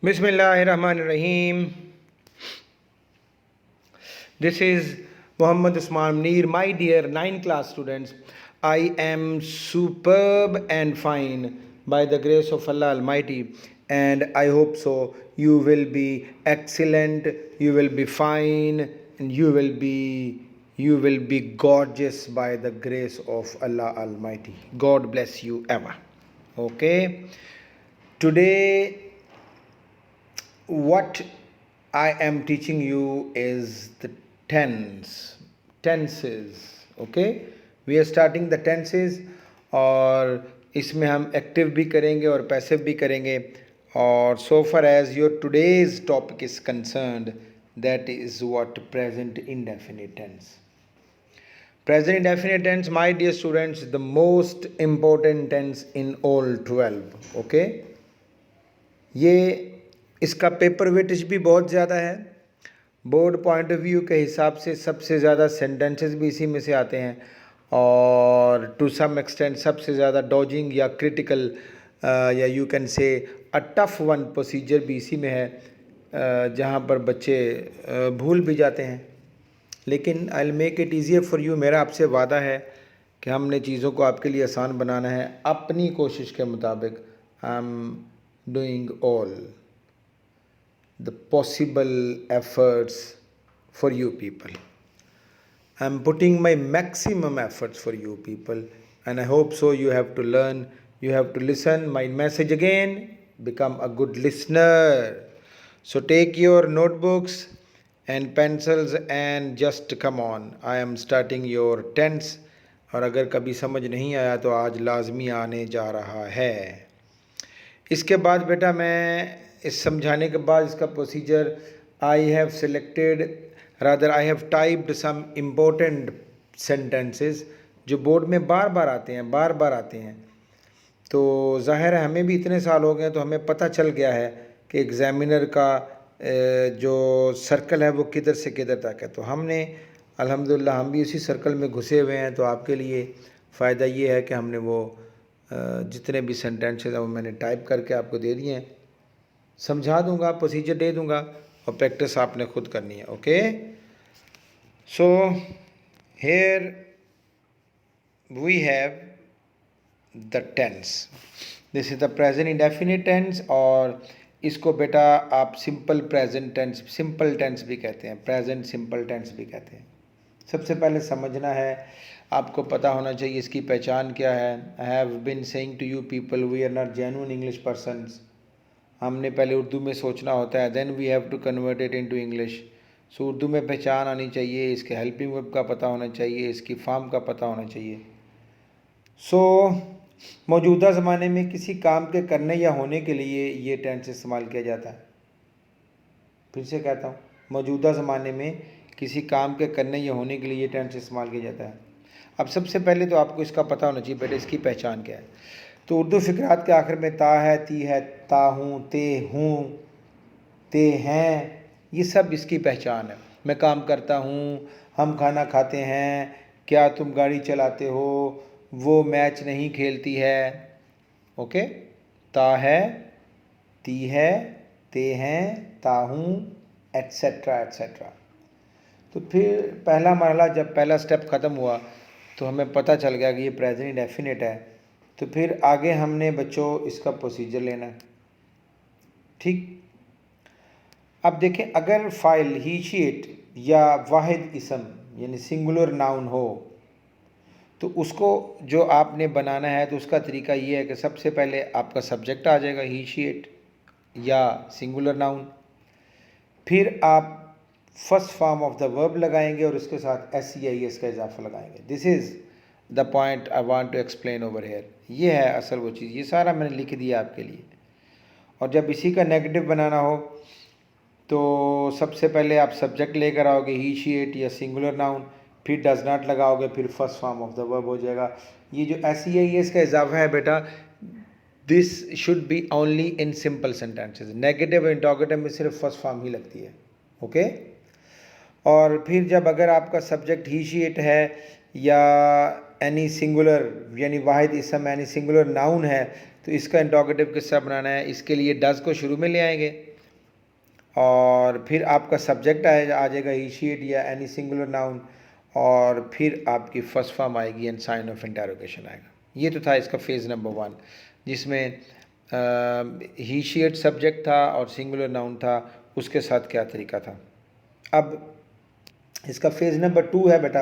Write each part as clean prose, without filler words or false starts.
Bismillahirrahmanirrahim. This is Muhammad Usman Munir. My dear 9th class students, I am superb and fine by the grace of Allah Almighty, and I hope so. You will be excellent, you will be fine, and you will be gorgeous by the grace of Allah Almighty. God bless you ever. Okay. Today what I am teaching you is the tenses. Okay, we are starting the tenses और इसमें हम active भी करेंगे और passive भी करेंगे. और so far as your today's topic is concerned, that is what present indefinite tense. Present indefinite tense, my dear students, the most important tense in all 12. Okay, ये इसका पेपर वेटेज भी बहुत ज़्यादा है. बोर्ड पॉइंट ऑफ व्यू के हिसाब से सबसे ज़्यादा सेंटेंसेस भी इसी में से आते हैं, और टू सम एक्सटेंट सबसे ज़्यादा डॉजिंग या क्रिटिकल या you can say a tough one procedure भी इसी में है, जहाँ पर बच्चे भूल भी जाते हैं. लेकिन I will make it easier for you. मेरा आपसे वादा है कि हमने चीज़ों को आपके लिए आसान बनाना है अपनी कोशिश के मुताबिक. I am doing all the possible efforts for you people. I'm putting my maximum efforts for you people, and I hope so. You have to learn, you have to listen. My message again, become a good listener. So take your notebooks and pencils and just come on. I am starting your tense. और अगर कभी समझ नहीं आया तो आज लाजमी आने जा रहा है. इसके बाद बेटा मैं इस समझाने के बाद इसका procedure I have selected, rather I have typed some important sentences जो बोर्ड में बार बार आते हैं. तो ज़ाहिर है हमें भी इतने साल हो गए तो हमें पता चल गया है कि एग्ज़ामिनर का जो सर्कल है वो किधर से किधर तक है. तो हमने अल्हम्दुलिल्लाह हम भी उसी सर्कल में घुसे हुए हैं. तो आपके लिए फ़ायदा ये है कि हमने वो जितने भी सेंटेंसेस हैं वो मैंने टाइप करके आपको दे दिए हैं. समझा दूंगा, प्रोसीजर दे दूंगा, और प्रैक्टिस आपने खुद करनी है. Okay, so here we have the tense. This is the present indefinite tense, और इसको बेटा आप simple present tense, simple tense भी कहते हैं, प्रेजेंट सिंपल टेंस भी कहते हैं. सबसे पहले समझना है, आपको पता होना चाहिए इसकी पहचान क्या है. I have been saying to you people, we are not genuine English persons. हमने पहले उर्दू में सोचना होता है, then we have to convert it into English. So Urdu में पहचान आनी चाहिए, इसके हेल्पिंग वर्ब का पता होना चाहिए, इसकी फॉर्म का पता होना चाहिए. सो मौजूदा ज़माने में किसी काम के करने या होने के लिए ये टेंस इस्तेमाल किया जाता है. फिर से कहता हूँ, मौजूदा ज़माने में किसी काम के करने या होने के लिए ये टेंस इस्तेमाल किया जाता है. अब सबसे पहले तो आपको इसका पता होना चाहिए बेटे इसकी पहचान क्या है. तो उर्दू फ़िक्रात के आखिर में ता है, ती है, ता हूँ, ते हैं, ये सब इसकी पहचान है. मैं काम करता हूँ, हम खाना खाते हैं, क्या तुम गाड़ी चलाते हो, वो मैच नहीं खेलती है. ओके, ता है, ती है, ते हैं, ता हूँ, एट्सेट्रा एट्सेट्रा. तो फिर पहला मरहला, जब पहला स्टेप ख़त्म हुआ तो हमें पता चल गया कि ये प्रेजेंट इंडेफिनिट है. तो फिर आगे हमने बच्चों इसका प्रोसीजर लेना है. ठीक, अब देखें, अगर फ़ाइल ही, शी, इट या वाहिद इसम यानी सिंगुलर नाउन हो तो उसको जो आपने बनाना है तो उसका तरीका ये है कि सबसे पहले आपका सब्जेक्ट आ जाएगा ही, शी, इट या सिंगुलर नाउन. फिर आप first form of the verb लगाएंगे और उसके साथ SEIS का इजाफा लगाएंगे. This is the point I want to explain over here. ये है असल वो चीज़, ये सारा मैंने लिख दिया आपके लिए. और जब इसी का नेगेटिव बनाना हो तो सबसे पहले आप सब्जेक्ट लेकर आओगे ही, शी, इट या सिंगुलर नाउन, फिर डज नॉट लगाओगे, फिर first form of the verb हो जाएगा. ये जो SEIS का इजाफा है बेटा, this should be only in simple sentences. Negative और इंटरोगेटिव में सिर्फ फर्स्ट फॉर्म ही लगती है. ओके, और फिर जब अगर आपका सब्जेक्ट ही, शी, इट है या एनी सिंगुलर यानी वाहिद इसम एनी सिंगुलर नाउन है तो इसका इंटरोगेटिव किससे बनाना है. इसके लिए डज़ को शुरू में ले आएंगे, और फिर आपका सब्जेक्ट आ जाएगा ही शी इट या एनी सिंगुलर नाउन, और फिर आपकी फर्स्ट फॉर्म आएगी एंड साइन ऑफ इंटरोगेशन आएगा। ये तो था इसका फेज़ नंबर 1, जिसमें ही शी इट सब्जेक्ट था और सिंगुलर नाउन था, उसके साथ क्या तरीका था। अब इसका फेज़ नंबर 2 है बेटा,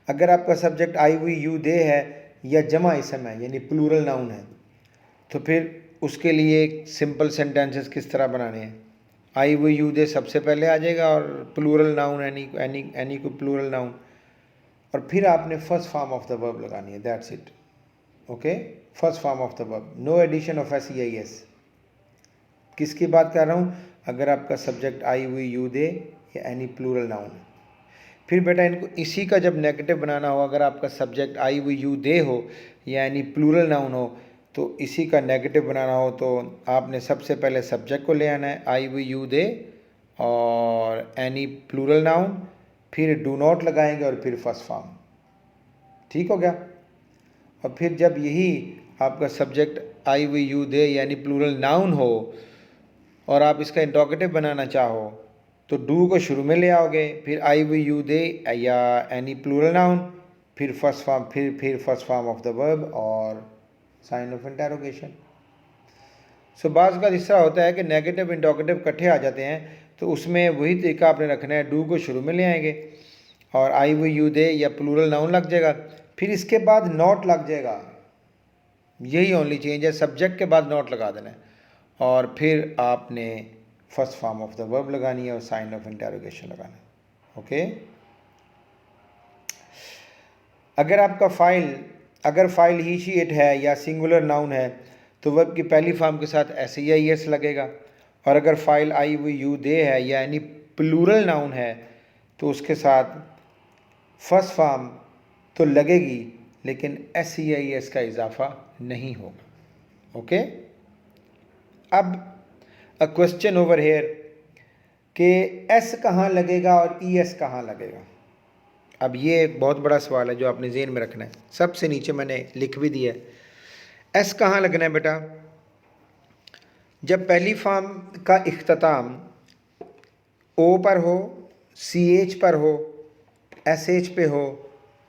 अगर आपका subject I we you they है या जमा इसम है यानी प्लूरल नाउन है, तो फिर उसके लिए सिंपल सेंटेंसेस किस तरह बनाने हैं। आई वी यू दे सबसे पहले आ जाएगा और प्लूरल नाउन एनी को प्लूरल नाउन, और फिर आपने first form of the verb लगानी है, that's it. Okay, first form of the verb, no addition of S E I S. किसकी बात कर रहा हूँ, अगर आपका subject I we you they या एनी प्लूरल नाउन है। फिर बेटा इनको इसी का जब नेगेटिव बनाना हो, अगर आपका subject I we you they हो या एनी प्लूरल नाउन हो, तो इसी का नेगेटिव बनाना हो तो आपने सबसे पहले सब्जेक्ट को ले आना है, आई वी यू दे और एनी प्लूरल नाउन, फिर डू नॉट लगाएंगे और फिर फर्स्ट फॉर्म। ठीक हो गया। और फिर जब यही आपका subject I we you they यानी प्लूरल नाउन हो और आप इसका इंटरोगेटिव बनाना चाहो, तो डू को शुरू में ले आओगे, फिर आई वी यू दे या एनी प्लूरल नाउन, फिर फर्स्ट फॉर्म, फिर first form of the verb और साइन ऑफ इंटरोगेशन। सो बाज़ का इस तरह होता है कि नेगेटिव इंटरोगेटिव इकट्ठे आ जाते हैं, तो उसमें वही तरीका आपने रखना है, डू को शुरू में ले आएंगे और आई वी यू दे या प्लूरल नाउन लग जाएगा, फिर इसके बाद नॉट लग जाएगा। यही ओनली चेंज है, सब्जेक्ट के बाद नॉट लगा देना है और फिर आपने first form of the verb लगानी है और साइन ऑफ इंटरोगेशन लगाना है। ओके, अगर फाइल ही शी इट है या सिंगुलर नाउन है तो वर्ब की पहली फॉर्म के साथ एस ई आई एस लगेगा, और अगर फाइल आई वी यू दे है या एनी प्लूरल नाउन है तो उसके साथ फर्स्ट फॉर्म तो लगेगी लेकिन एस ई आई एस का इजाफा नहीं होगा। ओके, अब अ क्वेश्चन ओवर हेयर कि एस कहाँ लगेगा और ई एस कहाँ लगेगा। अब ये एक बहुत बड़ा सवाल है जो आपने ज़हन में रखना है। सबसे नीचे मैंने लिख भी दिया है, एस कहाँ लगना है बेटा, जब पहली फॉर्म का इख्तिताम ओ पर हो, सी एच पर हो, एस एच पे हो,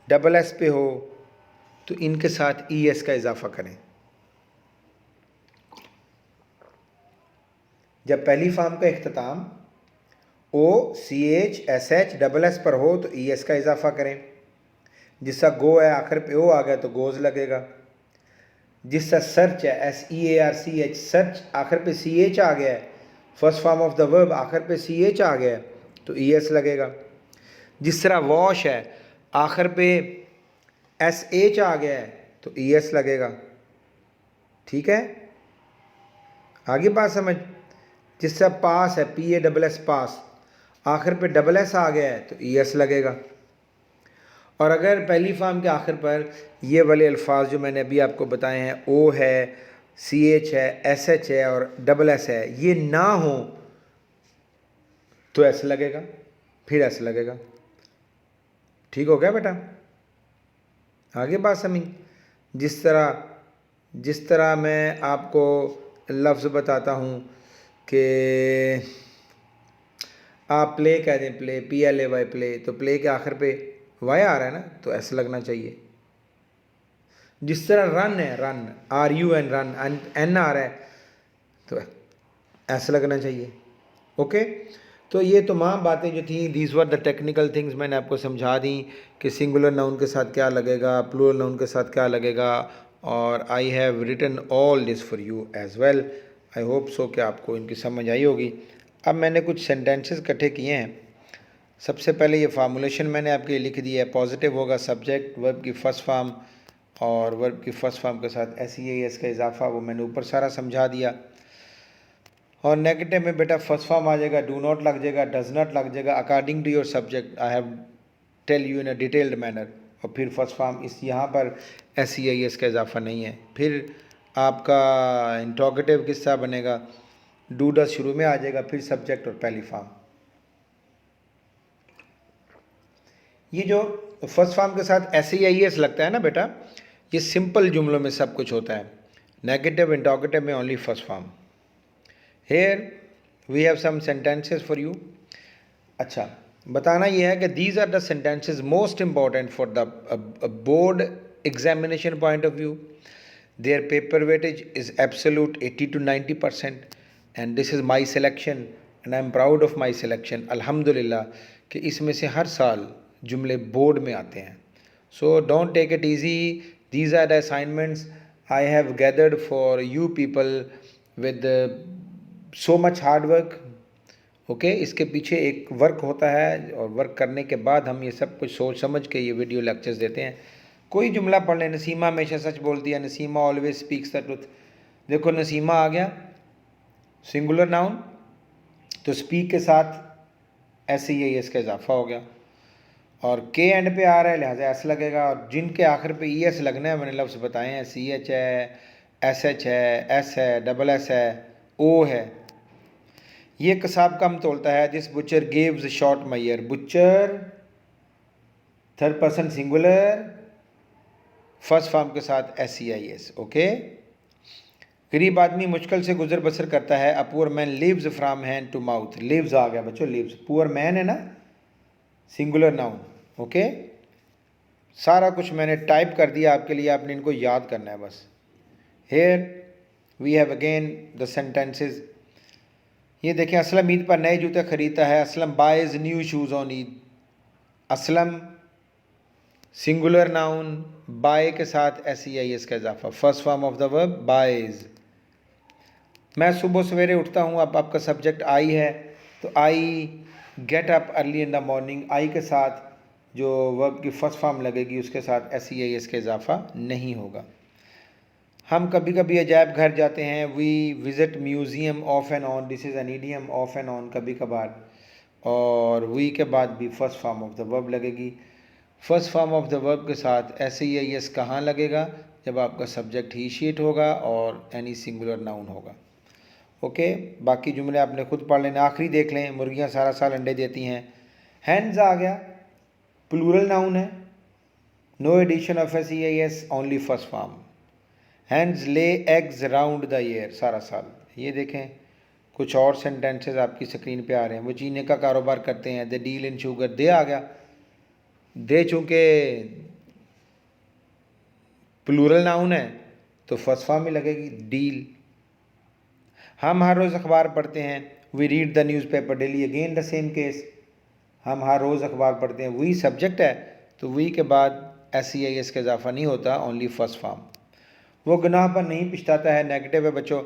डबल एस पे हो, तो इनके साथ ई एस का इजाफा करें। जब पहली फॉर्म का इख्तिताम O, C H, S H, double S पर हो तो ई एस का इजाफा करें। जिसका गो है आखिर पे ओ आ गया तो गोज़ लगेगा। जिसका सर्च है S E A R C H, search आखिर पे सी एच आ गया है, first form of the verb आखिर पे सी एच आ गया है तो ई एस लगेगा। जिस तरह वॉश है आखिर पे एस एच आ गया है तो ई एस लगेगा। ठीक है, आगे बात समझ। जिस तरह पास है पी ए डबल एस पास, आखिर पे डबल एस आ गया है तो ई एस लगेगा। और अगर पहली फॉर्म के आखिर पर ये वाले अल्फाज जो मैंने अभी आपको बताए हैं, ओ है, सी एच है, एस एच है और डबल एस है, ये ना हो तो एस लगेगा, फिर एस लगेगा। ठीक हो गया बेटा, आगे बात समझ। जिस तरह मैं आपको लफ्ज़ बताता हूँ कि आप प्ले कह दें, play P L A Y play, तो प्ले के आखिर पे वाई आ रहा है ना तो एस लगना चाहिए। जिस तरह रन है, run R U N, run N आ रहा है तो एस लगना चाहिए। ओके, तो ये तमाम बातें जो थी, these were the technical things, मैंने आपको समझा दी कि सिंगुलर नाउन के साथ क्या लगेगा, प्लूरल नाउन के साथ क्या लगेगा, और I have written all this for you as well. I hope so कि आपको इनकी समझ आई होगी। अब मैंने कुछ सेंटेंसेस इकट्ठे किए हैं। सबसे पहले ये फार्मूलेशन मैंने आपके लिए लिख दिया है। पॉजिटिव होगा सब्जेक्ट, वर्ब की फ़र्स्ट फॉर्म, और वर्ब की फ़र्स्ट फॉर्म के साथ एस ई एस का इजाफा, वो मैंने ऊपर सारा समझा दिया। और नेगेटिव में बेटा फर्स्ट फॉर्म आ जाएगा, डू नॉट लग जाएगा, डज नॉट लग जाएगा, according to your subject I have tell you in a detailed manner. और फिर फर्स्ट फॉर्म इस यहाँ पर एस ई एस का इजाफा नहीं है। फिर आपका इंट्रोगेटिव किस तरह बनेगा, डू डज शुरू में आ जाएगा, फिर सब्जेक्ट और पहली फॉर्म। ये जो फर्स्ट फॉर्म के साथ एस ई एस लगता है ना बेटा, ये सिंपल जुमलों में सब कुछ होता है। नेगेटिव इंट्रोगेटिव में only first form. Here we have some sentences for you. अच्छा, बताना ये है कि these are the sentences most important for the board examination point of view. There paper weightage is absolute 80 to 90%, and this is my selection and I am proud of my selection. अल्हम्दुलिल्लाह कि इसमें से हर साल जुमले board में आते हैं। So don't take it easy, these are the assignments I have gathered for you people with so much hard work. Okay, इसके पीछे एक वर्क होता है और वर्क करने के बाद हम ये सब कुछ सोच समझ के ये वीडियो लेक्चर्स देते हैं। कोई जुमला पढ़ लें, नसीमा हमेशा सच बोलती है, Nasima always speaks the truth. देखो नसीमा आ गया, सिंगुलर नाउन, तो स्पीक के साथ SEAS का इजाफा हो गया, और के एंड पे आ रहा है लिहाजा एस लगेगा, और जिनके आखिर पे ES लगना है मैंने लफ्ज़ बताए हैं, CH है, SH है, S है, डबल S है, O है। ये कसाब कम तोलता है, this butcher gives short measure. Butcher third person singular, first form के साथ SEIS। ओके, गरीब आदमी मुश्किल से गुजर बसर करता है, a poor man lives from hand to mouth. Lives आ गया बच्चों, लिव्स, पुअर मैन है ना, सिंगुलर नाउन। ओके, सारा कुछ मैंने टाइप कर दिया आपके लिए, आपने इनको याद करना है बस। Here we have again the sentences. ये देखें, असलम ईद पर नए जूते खरीदता है, Aslam buys new shoes on Eid. Aslam singular noun, buy के साथ SEIS का इजाफा, first form of the verb buys. मैं सुबह सवेरे उठता हूँ, अब आपका सब्जेक्ट आई है तो I get up early in the morning, I के साथ जो वर्ब की फर्स्ट फॉर्म लगेगी उसके साथ SEIS का इजाफा नहीं होगा। हम कभी कभी अजायब घर जाते हैं, we visit museum off and on, this is an idiom, off and on कभी कभार, और वी के बाद भी first form of the verb लगेगी। First form of the verb के साथ SEIS कहाँ लगेगा? जब आपका सब्जेक्ट ही शीट होगा और एनी सिंगुलर नाउन होगा। ओके, बाकी जुमले आपने खुद पढ़ लेना। आखिरी देख लें, मुर्गियाँ सारा साल अंडे देती हैं। हैंड्स आ गया, प्लूरल नाउन है, no addition of SEIS, only first form. Hens lay eggs round the year, सारा साल। ये देखें, कुछ और सेंटेंसेस आपकी स्क्रीन पे आ रहे हैं। वो चीनी का कारोबार करते हैं, दे डील इन शुगर, दे आ गया, दे चूँकि प्लूरल नाउन है तो फर्स्ट फॉर्म में लगेगी डील। हम हर रोज़ अखबार पढ़ते हैं, we read the newspaper daily, again the same case, हम हर रोज़ अखबार पढ़ते हैं। वी सब्जेक्ट है तो वी के बाद SEIS का इजाफा नहीं होता, ओनली फर्स्ट फॉर्म। वो गुनाह पर नहीं पछताता है, नेगेटिव है बच्चों,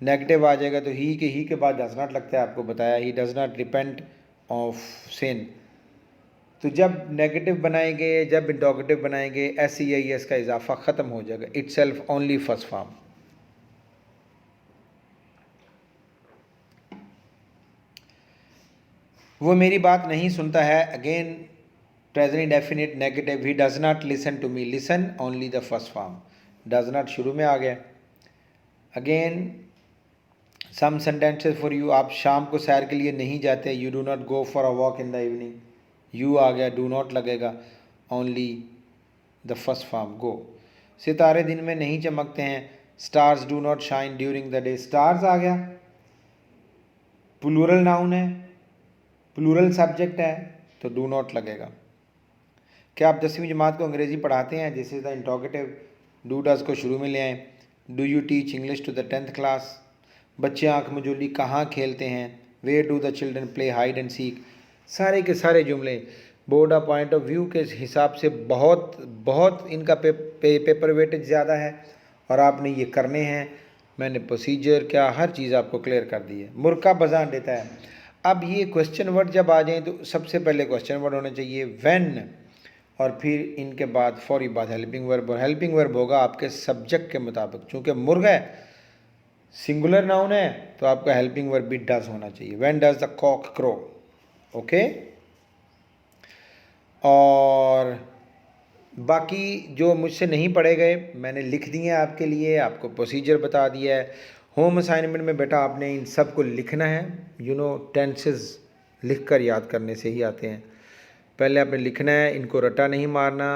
नेगेटिव आ जाएगा तो ही के बाद डज नॉट लगता है, आपको बताया, he does not repent of sin. तो जब नेगेटिव बनाएंगे, जब इंटरोगेटिव बनाएंगे, SEIS का इजाफा ख़त्म हो जाएगा, इटसेल्फ ओनली फर्स्ट फॉर्म। वो मेरी बात नहीं सुनता है, again present definite negative, he does not listen to me, listen only the first form, does not शुरू में आ गया। Again some sentences for you, आप शाम को सैर के लिए नहीं जाते, you do not go for a walk in the evening, you आ गया, डू नॉट लगेगा, only the first form go. सितारे दिन में नहीं चमकते हैं, stars do not shine during the day, stars आ गया, प्लूरल नाउन है, प्लूरल सब्जेक्ट है तो डू नॉट लगेगा। क्या आप 10वीं जमात को अंग्रेज़ी पढ़ाते हैं? This is the interrogative, do does को शुरू में ले आएँ। Do you teach English to the 10th class? बच्चे आँख मजूली कहाँ खेलते हैं? Where do the children play hide and seek? सारे के सारे जुमले board of point of view के हिसाब से बहुत बहुत इनका पेपर वेटेज ज़्यादा है और आपने ये करने हैं। मैंने प्रोसीजर क्या हर चीज़ आपको क्लियर कर दी है। मुर्गा बजान देता है। अब ये क्वेश्चन वर्ड जब आ जाएँ तो सबसे पहले क्वेश्चन वर्ड होने चाहिए व्हेन, और फिर इनके बाद फौरी बाद हेल्पिंग वर्ब, और हेल्पिंग वर्ब होगा आपके सब्जेक्ट के मुताबिक। चूँकि मुर्गा है सिंगुलर नाउन है तो आपका हेल्पिंग वर्ब भी डज होना चाहिए। When does the cock crow? Okay, और बाकी जो मुझसे नहीं पढ़े गए मैंने लिख दिए हैं आपके लिए, आपको प्रोसीजर बता दिया है। होम असाइनमेंट में बेटा आपने इन सब को लिखना है। टेंसेस लिख कर याद करने से ही आते हैं। पहले आपने लिखना है, इनको रटा नहीं मारना।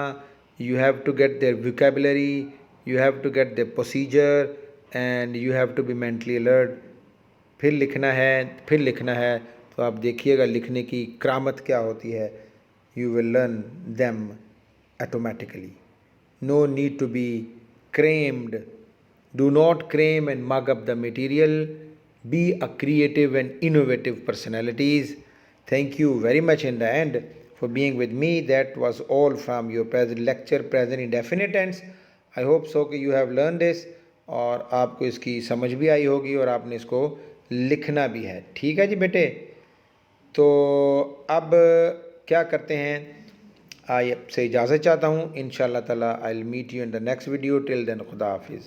You have to get there vocabulary, you have to get there procedure, and you have to be mentally alert. फिर लिखना है, फिर लिखना है, तो आप देखिएगा लिखने की करामत क्या होती है. You will learn them automatically. No need to be crammed. Do not cram and mug up the material. Be a creative and innovative personalities. Thank you very much in the end for being with me. That was all from your present lecture, present indefinite tense. I hope so कि you have learned this और आपको इसकी समझ भी आई होगी और आपने इसको लिखना भी है. ठीक है जी बेटे. तो अब क्या करते हैं, आपसे इजाज़त चाहता हूँ. इंशाअल्लाह ताला I will meet you in the next video. Till then खुदा हाफिज़.